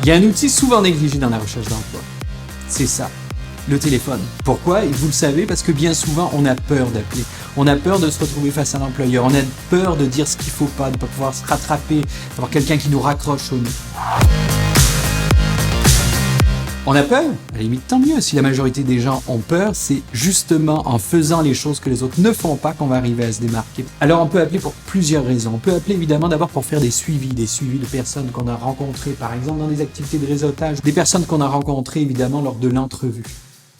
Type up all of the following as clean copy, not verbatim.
Il y a un outil souvent négligé dans la recherche d'emploi. C'est ça, le téléphone. Pourquoi? Et vous le savez, parce que bien souvent, on a peur d'appeler. On a peur de se retrouver face à l'employeur. On a peur de dire ce qu'il ne faut pas, de ne pas pouvoir se rattraper, d'avoir quelqu'un qui nous raccroche au nez. On a peur? À la limite, tant mieux. Si la majorité des gens ont peur, c'est justement en faisant les choses que les autres ne font pas qu'on va arriver à se démarquer. Alors, on peut appeler pour plusieurs raisons. On peut appeler évidemment d'abord pour faire des suivis de personnes qu'on a rencontrées, par exemple dans des activités de réseautage, des personnes qu'on a rencontrées évidemment lors de l'entrevue.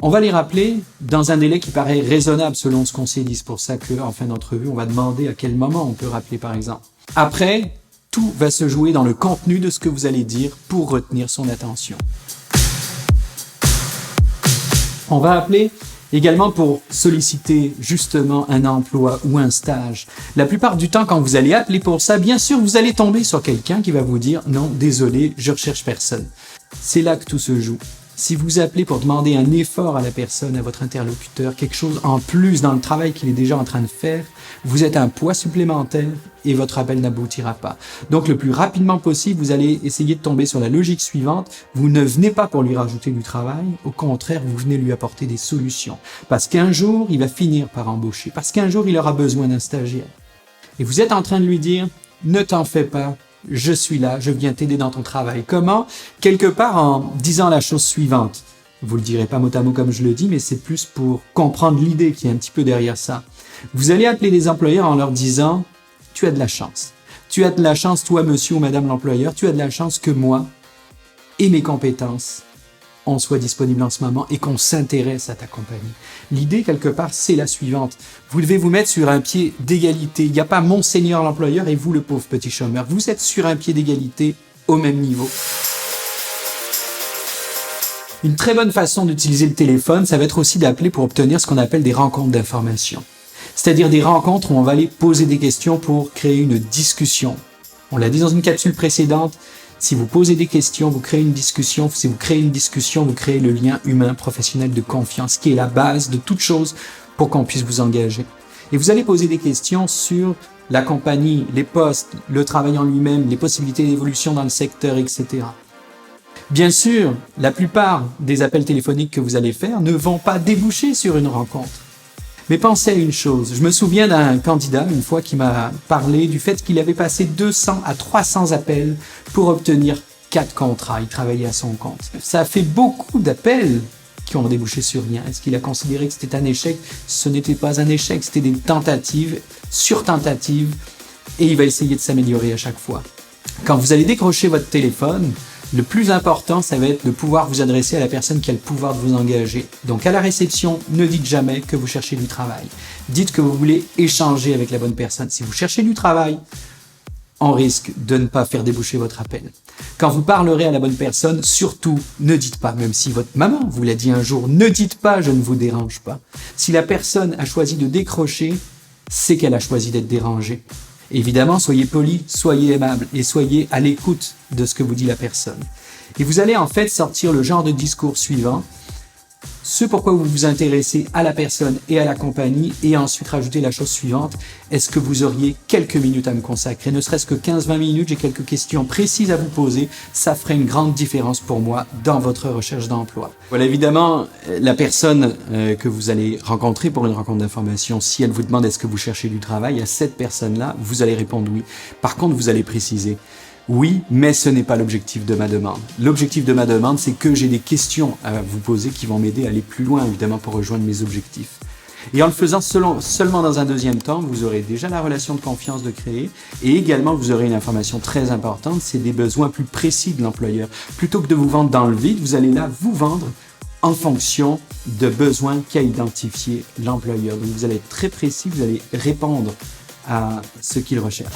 On va les rappeler dans un délai qui paraît raisonnable selon ce qu'on s'est dit. C'est pour ça qu'en fin d'entrevue, on va demander à quel moment on peut rappeler, par exemple. Après, tout va se jouer dans le contenu de ce que vous allez dire pour retenir son attention. On va appeler également pour solliciter justement un emploi ou un stage. La plupart du temps, quand vous allez appeler pour ça, bien sûr, vous allez tomber sur quelqu'un qui va vous dire « Non, désolé, je recherche personne ». C'est là que tout se joue. Si vous appelez pour demander un effort à la personne, à votre interlocuteur, quelque chose en plus dans le travail qu'il est déjà en train de faire, vous êtes un poids supplémentaire et votre appel n'aboutira pas. Donc le plus rapidement possible, vous allez essayer de tomber sur la logique suivante. Vous ne venez pas pour lui rajouter du travail, au contraire, vous venez lui apporter des solutions. Parce qu'un jour, il va finir par embaucher. Parce qu'un jour, il aura besoin d'un stagiaire. Et vous êtes en train de lui dire, ne t'en fais pas. Je suis là, je viens t'aider dans ton travail. Comment? Quelque part en disant la chose suivante. Vous le direz pas mot à mot comme je le dis, mais c'est plus pour comprendre l'idée qui est un petit peu derrière ça. Vous allez appeler les employeurs en leur disant « Tu as de la chance. Tu as de la chance, toi, monsieur ou madame l'employeur, tu as de la chance que moi et mes compétences, on soit disponible en ce moment et qu'on s'intéresse à ta compagnie. » L'idée, quelque part, c'est la suivante. Vous devez vous mettre sur un pied d'égalité. Il n'y a pas mon seigneur l'employeur et vous le pauvre petit chômeur. Vous êtes sur un pied d'égalité au même niveau. Une très bonne façon d'utiliser le téléphone, ça va être aussi d'appeler pour obtenir ce qu'on appelle des rencontres d'information. C'est-à-dire des rencontres où on va aller poser des questions pour créer une discussion. On l'a dit dans une capsule précédente, si vous posez des questions, vous créez une discussion. Si vous créez une discussion, vous créez le lien humain professionnel de confiance qui est la base de toute chose pour qu'on puisse vous engager. Et vous allez poser des questions sur la compagnie, les postes, le travail en lui-même, les possibilités d'évolution dans le secteur, etc. Bien sûr, la plupart des appels téléphoniques que vous allez faire ne vont pas déboucher sur une rencontre. Mais pensez à une chose, je me souviens d'un candidat une fois qui m'a parlé du fait qu'il avait passé 200 à 300 appels pour obtenir 4 contrats. Il travaillait à son compte. Ça a fait beaucoup d'appels qui ont débouché sur rien. Est-ce qu'il a considéré que c'était un échec? Ce n'était pas un échec, c'était des tentatives, sur tentatives, et il va essayer de s'améliorer à chaque fois. Quand vous allez décrocher votre téléphone, le plus important, ça va être de pouvoir vous adresser à la personne qui a le pouvoir de vous engager. Donc à la réception, ne dites jamais que vous cherchez du travail. Dites que vous voulez échanger avec la bonne personne. Si vous cherchez du travail, on risque de ne pas faire déboucher votre appel. Quand vous parlerez à la bonne personne, surtout, ne dites pas, même si votre maman vous l'a dit un jour, ne dites pas « je ne vous dérange pas ». Si la personne a choisi de décrocher, c'est qu'elle a choisi d'être dérangée. Évidemment, soyez poli, soyez aimable et soyez à l'écoute de ce que vous dit la personne. Et vous allez en fait sortir le genre de discours suivant, ce pourquoi vous vous intéressez à la personne et à la compagnie, et ensuite rajouter la chose suivante, est-ce que vous auriez quelques minutes à me consacrer, ne serait-ce que 15-20 minutes, j'ai quelques questions précises à vous poser, ça ferait une grande différence pour moi dans votre recherche d'emploi. Voilà, évidemment, la personne que vous allez rencontrer pour une rencontre d'information, si elle vous demande est-ce que vous cherchez du travail, à cette personne-là, vous allez répondre oui. Par contre, vous allez préciser oui, mais ce n'est pas l'objectif de ma demande. L'objectif de ma demande, c'est que j'ai des questions à vous poser qui vont m'aider à aller plus loin, évidemment, pour rejoindre mes objectifs. Et en le faisant seulement dans un deuxième temps, vous aurez déjà la relation de confiance de créer et également vous aurez une information très importante, c'est des besoins plus précis de l'employeur. Plutôt que de vous vendre dans le vide, vous allez là vous vendre en fonction de besoins qu'a identifié l'employeur. Donc vous allez être très précis, vous allez répondre à ce qu'il recherche.